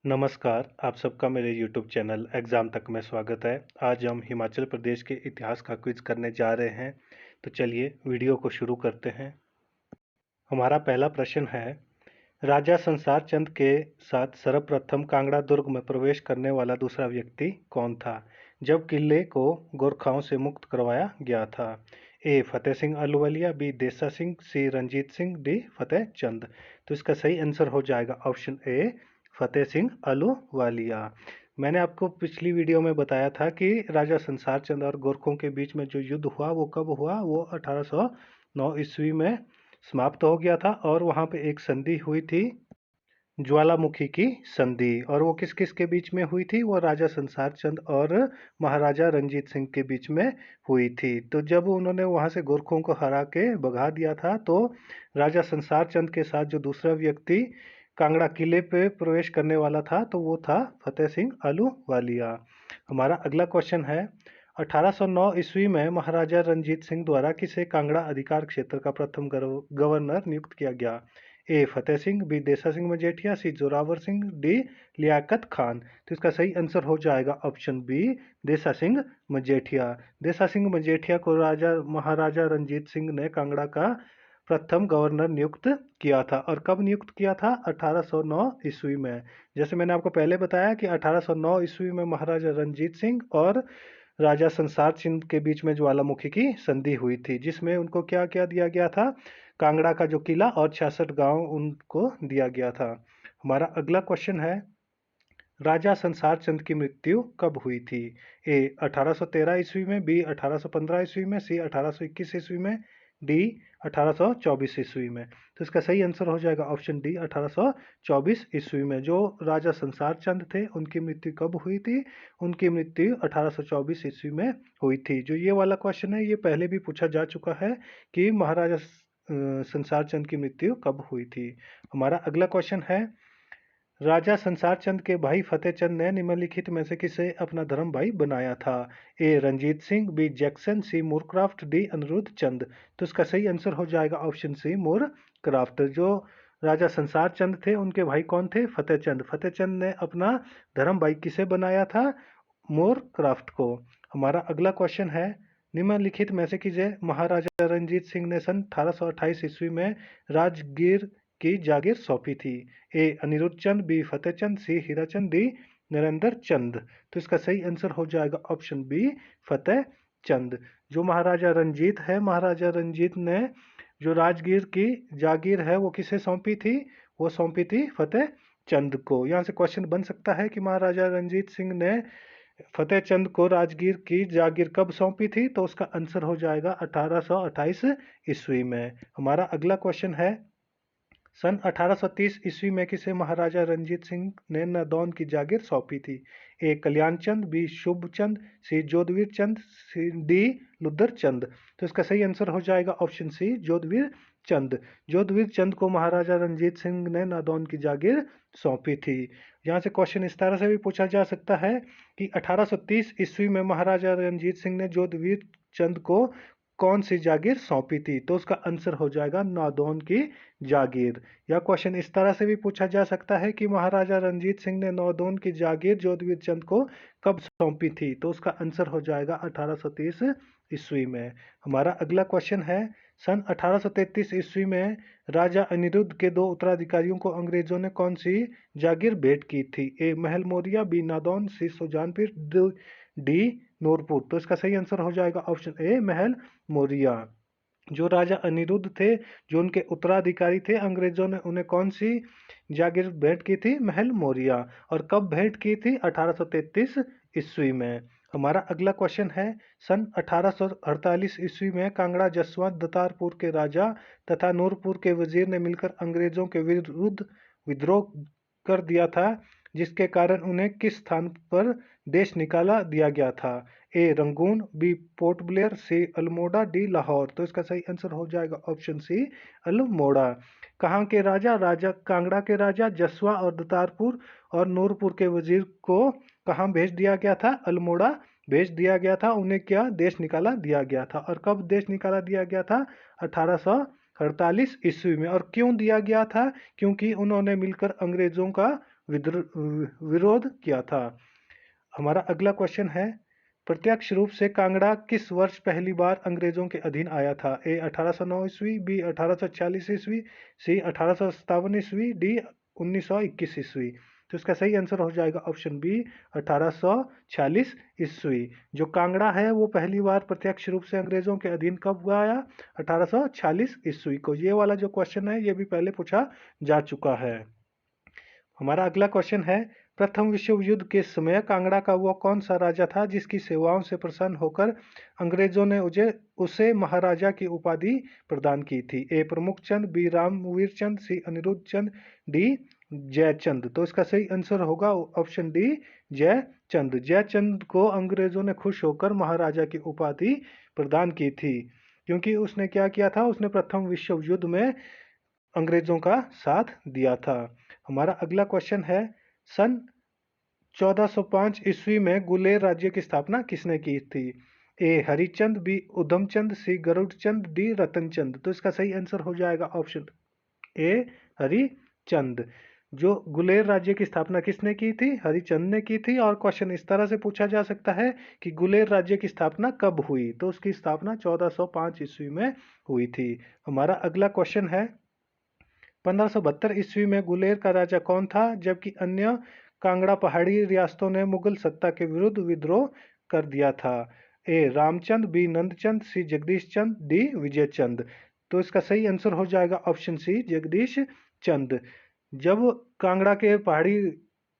नमस्कार, आप सबका मेरे यूट्यूब चैनल एग्ज़ाम तक में स्वागत है। आज हम हिमाचल प्रदेश के इतिहास का क्विज़ करने जा रहे हैं। तो चलिए वीडियो को शुरू करते हैं। हमारा पहला प्रश्न है, राजा संसार चंद के साथ सर्वप्रथम कांगड़ा दुर्ग में प्रवेश करने वाला दूसरा व्यक्ति कौन था, जब किले को गोरखाओं से मुक्त करवाया गया था? ए फतेह सिंह अहलूवालिया, बी देसा सिंह, सी रंजीत सिंह, डी फतेह चंद। तो इसका सही आंसर हो जाएगा ऑप्शन ए फतेह सिंह अहलूवालिया। मैंने आपको पिछली वीडियो में बताया था कि राजा संसार चंद और गोरखों के बीच में जो युद्ध हुआ वो कब हुआ, वो 1809 ईस्वी में समाप्त हो गया था और वहाँ पे एक संधि हुई थी, ज्वालामुखी की संधि। और वो किस किस के बीच में हुई थी? वो राजा संसार चंद और महाराजा रंजीत सिंह के बीच में हुई थी। तो जब उन्होंने वहाँ से गोरखों को हरा के भगा दिया था, तो राजा संसार चंद के साथ जो दूसरा व्यक्ति कांगड़ा किले पे प्रवेश करने वाला था, तो वो था फतेह सिंह अहलूवालिया। हमारा अगला क्वेश्चन है, 1809 ईस्वी में महाराजा रंजीत सिंह द्वारा किसे कांगड़ा अधिकार क्षेत्र का प्रथम गवर्नर नियुक्त किया गया? ए फतेह सिंह, बी देसा सिंह मजेठिया, सी जोरावर सिंह, डी लियाकत खान। तो इसका सही आंसर हो जाएगा ऑप्शन बी देसा सिंह मजेठिया। देसा सिंह मजेठिया को महाराजा रंजीत सिंह ने कांगड़ा का प्रथम गवर्नर नियुक्त किया था। और कब नियुक्त किया था? 1809 ईस्वी में। जैसे मैंने आपको पहले बताया कि 1809 ईस्वी में महाराजा रंजीत सिंह और राजा संसार सिंह के बीच में ज्वालामुखी की संधि हुई थी, जिसमें उनको क्या क्या दिया गया था? कांगड़ा का जो किला और 66 गांव उनको दिया गया था। हमारा अगला क्वेश्चन है, राजा संसार चंद की मृत्यु कब हुई थी? ए 1813 ईस्वी में, बी 1815 ईस्वी में, सी 1821 ईस्वी में, डी 1824 ईस्वी में। तो इसका सही आंसर हो जाएगा ऑप्शन डी 1824 ईस्वी में। जो राजा संसार चंद थे उनकी मृत्यु कब हुई थी? उनकी मृत्यु 1824 ईस्वी में हुई थी। जो ये वाला क्वेश्चन है ये पहले भी पूछा जा चुका है कि महाराजा संसार चंद की मृत्यु कब हुई थी। हमारा अगला क्वेश्चन है, राजा संसार चंद के भाई फतेह चंद ने निम्नलिखित में से किसे अपना धर्म भाई बनाया था? ए रंजीत सिंह, बी जैक्सन, सी मूरक्राफ्ट, डी अनिरुद्ध चंद। तो इसका सही आंसर हो जाएगा ऑप्शन सी मूरक्राफ्ट। जो राजा संसार चंद थे उनके भाई कौन थे? फतेह चंद। फतेह चंद ने अपना धर्म भाई किसे बनाया था? मूरक्राफ्ट को। हमारा अगला क्वेश्चन है, निम्नलिखित में से किसे महाराजा रंजीत सिंह ने सन 1828 ईस्वी में राजगीर की जागीर सौंपी थी? ए अनिरुद्ध चंद, बी फतेह चंद, सी हीराचंद, डी नरेंद्र चंद। तो इसका सही आंसर हो जाएगा ऑप्शन बी फतेह चंद। जो महाराजा रंजीत है, महाराजा रंजीत ने जो राजगीर की जागीर है वो किसे सौंपी थी? वो सौंपी थी फतेह चंद को। यहाँ से क्वेश्चन बन सकता है कि महाराजा रंजीत सिंह ने फतेह चंद को राजगीर की जागीर कब सौंपी थी? तो उसका आंसर हो जाएगा 1828 ईस्वी में। हमारा अगला क्वेश्चन है, सन 1830 ईस्वी में किसे महाराजा रंजीत सिंह ने नादौन की जागीर सौंपी थी? ए कल्याण चंद, बी शुभ चंद, सी जोधवीर चंद, सी डी लुदर चंद। तो इसका सही आंसर हो जाएगा ऑप्शन सी जोधवीर चंद। जोधवीर चंद को महाराजा रंजीत सिंह ने नादौन की जागीर सौंपी थी। यहाँ से क्वेश्चन इस तरह से भी पूछा जा सकता है कि 1830 ईस्वी में महाराजा रंजीत सिंह ने जोधवीर चंद को कौन सी जागीर सौंपी थी? तो उसका आंसर हो जाएगा नादौन की जागीर। या क्वेश्चन इस तरह से भी पूछा जा सकता है कि महाराजा रंजीत सिंह ने नादौन की जागीर जोधवीर चंद को कब सौंपी थी? तो उसका आंसर हो जाएगा 1830 ईस्वी में। हमारा अगला क्वेश्चन है, सन 1833 ईस्वी में राजा अनिरुद्ध के दो उत्तराधिकारियों को अंग्रेजों ने कौन सी जागीर भेंट की थी? ए महल मौर्या, बी नादौन, सी सुजानपुर, डी नूरपुर। तो इसका सही आंसर हो जाएगा ऑप्शन ए महल मौर्या। जो राजा अनिरुद्ध थे, जो उनके उत्तराधिकारी थे, अंग्रेजों ने उन्हें कौन सी जागीर भेंट की थी? महल मौर्या। और कब भेंट की थी? 1833 ईस्वी में। हमारा अगला क्वेश्चन है, सन 1848 ईस्वी में कांगड़ा जसवा दतारपुर के राजा तथा नूरपुर के वजीर ने मिलकर अंग्रेजों के विरुद्ध विद्रोह कर दिया था, जिसके कारण उन्हें किस स्थान पर देश निकाला दिया गया था? ए रंगून, बी पोर्ट ब्लेयर, सी अल्मोड़ा, डी लाहौर। तो इसका सही आंसर हो जाएगा ऑप्शन सी अल्मोड़ा। कहाँ के राजा? राजा कांगड़ा के राजा जसवा और दतारपुर और नूरपुर के वजीर को कहाँ भेज दिया गया था? अल्मोड़ा भेज दिया गया था। उन्हें क्या देश निकाला दिया गया था? और कब देश निकाला दिया गया था? 1848 ईस्वी में। और क्यों दिया गया था? क्योंकि उन्होंने मिलकर अंग्रेजों का विरोध किया था। हमारा अगला क्वेश्चन है, प्रत्यक्ष रूप से कांगड़ा किस वर्ष पहली बार अंग्रेजों के अधीन आया था? ए 1809 ईस्वी, बी 1840 ईस्वी, सी 1857 ईस्वी, डी 1921 ईस्वी। तो इसका सही आंसर हो जाएगा ऑप्शन बी 1840 ईस्वी। जो कांगड़ा है वो पहली बार प्रत्यक्ष रूप से अंग्रेजों के अधीन कब आया? 1840 ईस्वी को। ये वाला जो क्वेश्चन है ये भी पहले पूछा जा चुका है। हमारा अगला क्वेश्चन है, प्रथम विश्व युद्ध के समय कांगड़ा का वो कौन सा राजा था जिसकी सेवाओं से प्रसन्न होकर अंग्रेजों ने उसे महाराजा की उपाधि प्रदान की थी? ए प्रमुखचंद, बी रामवीर चंद, सी अनिरुद्ध चंद, डी जयचंद। तो इसका सही आंसर होगा ऑप्शन डी जयचंद। जयचंद को अंग्रेजों ने खुश होकर महाराजा की उपाधि प्रदान की थी, क्योंकि उसने क्या किया था? उसने प्रथम विश्व युद्ध में अंग्रेजों का साथ दिया था। हमारा अगला क्वेश्चन है, सन 1405 ईस्वी में गुलेर राज्य की स्थापना किसने की थी? ए हरिचंद, बी उधमचंद, सी गरुड़चंद, डी रतनचंद। तो इसका सही आंसर हो जाएगा ऑप्शन ए हरिचंद। जो गुलेर राज्य की स्थापना किसने की थी? हरिचंद ने की थी। और क्वेश्चन इस तरह से पूछा जा सकता है कि गुलेर राज्य की स्थापना कब हुई? तो उसकी स्थापना 1405 ईस्वी में हुई थी। हमारा अगला क्वेश्चन है, 1572 ईस्वी में गुलेर का राजा कौन था जबकि अन्य कांगड़ा पहाड़ी रियासतों ने मुगल सत्ता के विरुद्ध विद्रोह कर दिया था? ए रामचंद, बी नंदचंद, सी जगदीश चंद, डी विजय चंद। तो इसका सही आंसर हो जाएगा ऑप्शन सी जगदीश चंद। जब कांगड़ा के पहाड़ी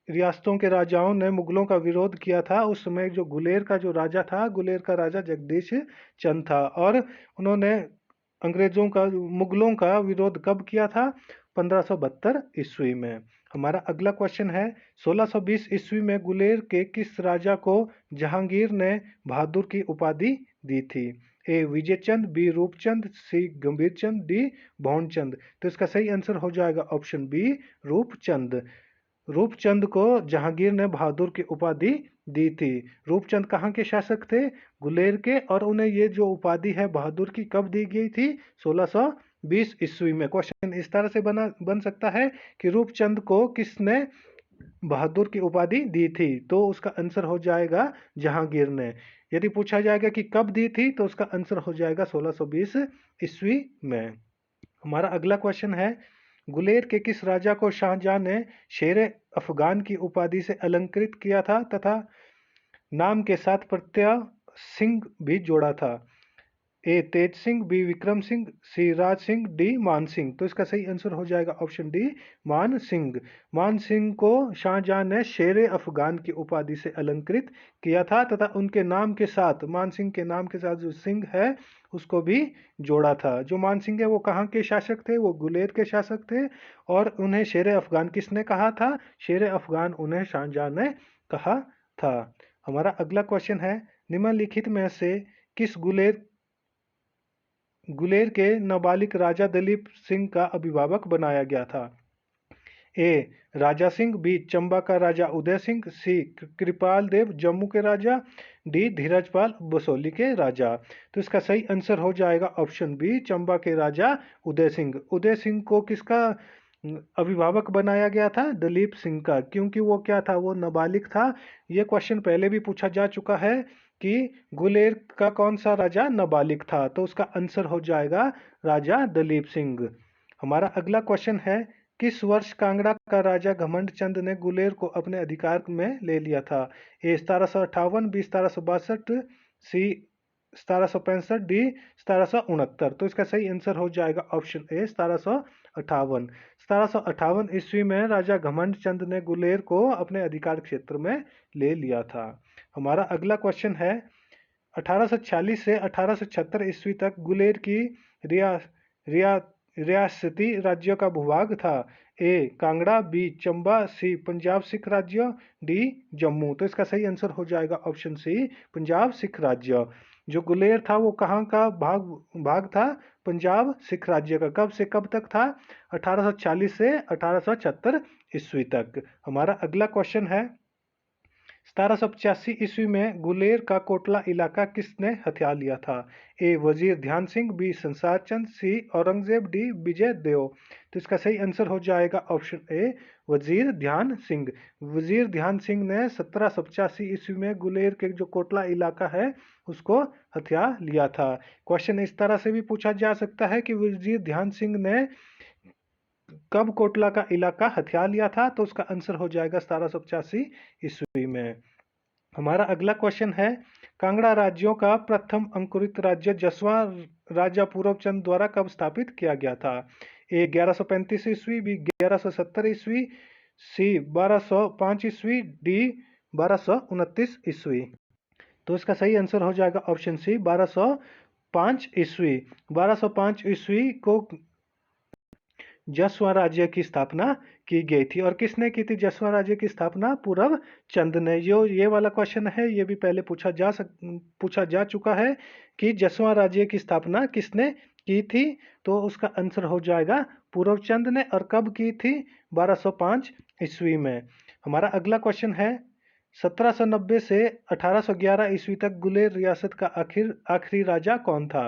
रियासतों के राजाओं ने मुगलों का विरोध किया था, उस समय जो गुलेर का जो राजा था, गुलेर का राजा जगदीश चंद था। और उन्होंने अंग्रेजों का, मुगलों का विरोध कब किया था? 1572 ईस्वी में। हमारा अगला क्वेश्चन है, 1620 ईस्वी में गुलेर के किस राजा को जहांगीर ने बहादुर की उपाधि दी थी? ए विजयचंद, बी रूपचंद, सी गंभीरचंद, डी भौनचंद। तो इसका सही आंसर हो जाएगा ऑप्शन बी रूपचंद। रूपचंद को जहांगीर ने बहादुर की उपाधि दी थी। रूपचंद कहाँ के शासक थे? गुलेर के। और उन्हें ये जो उपाधि है बहादुर की कब दी गई थी? 1620 ईस्वी में। क्वेश्चन इस तरह से बन सकता है कि रूपचंद को किसने बहादुर की उपाधि दी थी? तो उसका आंसर हो जाएगा जहांगीर ने। यदि पूछा जाएगा कि कब दी थी, तो उसका आंसर हो जाएगा 1620 ईस्वी में। हमारा अगला क्वेश्चन है, गुलेर के किस राजा को शाहजहां ने शेरे अफगान की उपाधि से अलंकृत किया था तथा नाम के साथ प्रत्यय सिंह भी जोड़ा था? ए तेज सिंह, बी विक्रम सिंह, सी राज सिंह, डी मान सिंह। तो इसका सही आंसर हो जाएगा ऑप्शन डी मान सिंह। मान सिंह को शाहजहां ने शेरे अफगान की उपाधि से अलंकृत किया था तथा उनके नाम के साथ, मान सिंह के नाम के साथ जो सिंह है उसको भी जोड़ा था। जो मान सिंह है वो कहाँ के शासक थे? वो गुलेर के शासक थे। और उन्हें शेरे अफगान किसने कहा था? शेरे अफगान उन्हें शाहजहां ने कहा था। हमारा अगला क्वेश्चन है, निम्नलिखित में से किस गुलेर के नाबालिग राजा दलीप सिंह का अभिभावक बनाया गया था? ए राजा सिंह, बी चंबा का राजा उदय सिंह, सी कृपाल देव जम्मू के राजा, डी धीरजपाल बसोली के राजा। तो इसका सही आंसर हो जाएगा ऑप्शन बी चंबा के राजा उदय सिंह। उदय सिंह को किसका अभिभावक बनाया गया था? दलीप सिंह का। क्योंकि वो क्या था? वो नाबालिग था। ये क्वेश्चन पहले भी पूछा जा चुका है कि गुलेर का कौन सा राजा नाबालिग था? तो उसका आंसर हो जाएगा राजा दलीप सिंह। हमारा अगला क्वेश्चन है, किस वर्ष कांगड़ा का राजा घमंड चंद ने गुलेर को अपने अधिकार में ले लिया था? ए 1758, बी 1762, सी 1765, डी 1769। तो इसका सही आंसर हो जाएगा ऑप्शन ए 1758। 1758 ईस्वी में राजा घमंड चंद ने गुलेर को अपने अधिकार क्षेत्र में ले लिया था। हमारा अगला क्वेश्चन है, 1840 से 1876 ईस्वी तक गुलेर की रिया रिया रियासती राज्यों का भूभाग था? ए कांगड़ा, बी चंबा, सी पंजाब सिख राज्य, डी जम्मू। तो इसका सही आंसर हो जाएगा ऑप्शन सी पंजाब सिख राज्य। जो गुलेर था वो कहाँ का भाग था? पंजाब सिख राज्य का। कब से कब तक था? 1840 से 1876 ईस्वी तक। हमारा अगला क्वेश्चन है, 1785 ईस्वी में गुलेर का कोटला इलाका किसने हथिया लिया था? ए वजीर ध्यान सिंह, बी संसार चंद, सी औरंगजेब, डी विजय देव। तो इसका सही आंसर हो जाएगा ऑप्शन ए वजीर ध्यान सिंह। वजीर ध्यान सिंह ने 1785 ईस्वी में गुलेर के जो कोटला इलाका है उसको हथिया लिया था। क्वेश्चन इस तरह से भी पूछा जा सकता है कि वजीर ध्यान सिंह ने कब कोटला का इलाका हथिया लिया था? तो उसका आंसर हो जाएगा 1785 ईस्वी में। हमारा अगला क्वेश्चन है, कांगड़ा राज्यों का प्रथम अंकुरित राज्य जसवा राजा पूरवचंद द्वारा कब स्थापित किया गया था? ए 1135 ईस्वी, बी 1170 ईस्वी, सी 1205 ईस्वी, डी 1229 ईस्वी। तो इसका सही आंसर हो जाएगा ऑप्शन सी 1205 ईस्वी। 1205 ईस्वी को जसवा राज्य की स्थापना की गई थी। और किसने की थी जसवा राज्य की स्थापना? पूरव चंद ने। जो ये वाला क्वेश्चन है ये भी पहले पूछा जा चुका है कि जसवा राज्य की स्थापना किसने की थी? तो उसका आंसर हो जाएगा पूरव चंद ने। और कब की थी? 1205 ईस्वी में। हमारा अगला क्वेश्चन है, 1790 से 1811 ईस्वी तक गुलेर रियासत का आखिरी राजा कौन था?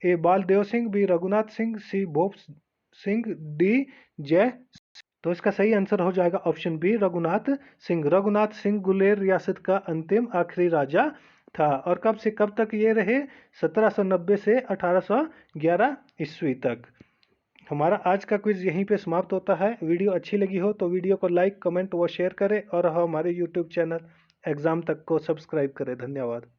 ए बालदेव सिंह, बी रघुनाथ सिंह, सी भोप सिंह, डी जय। तो इसका सही आंसर हो जाएगा ऑप्शन बी रघुनाथ सिंह। रघुनाथ सिंह गुलेर रियासत का अंतिम आखिरी राजा था। और कब से कब तक ये रहे? 1790 से 1811 ईस्वी तक। हमारा आज का क्विज यहीं पे समाप्त होता है। वीडियो अच्छी लगी हो तो वीडियो को लाइक, कमेंट व शेयर करें और हमारे यूट्यूब चैनल एग्जाम तक को सब्सक्राइब करें। धन्यवाद।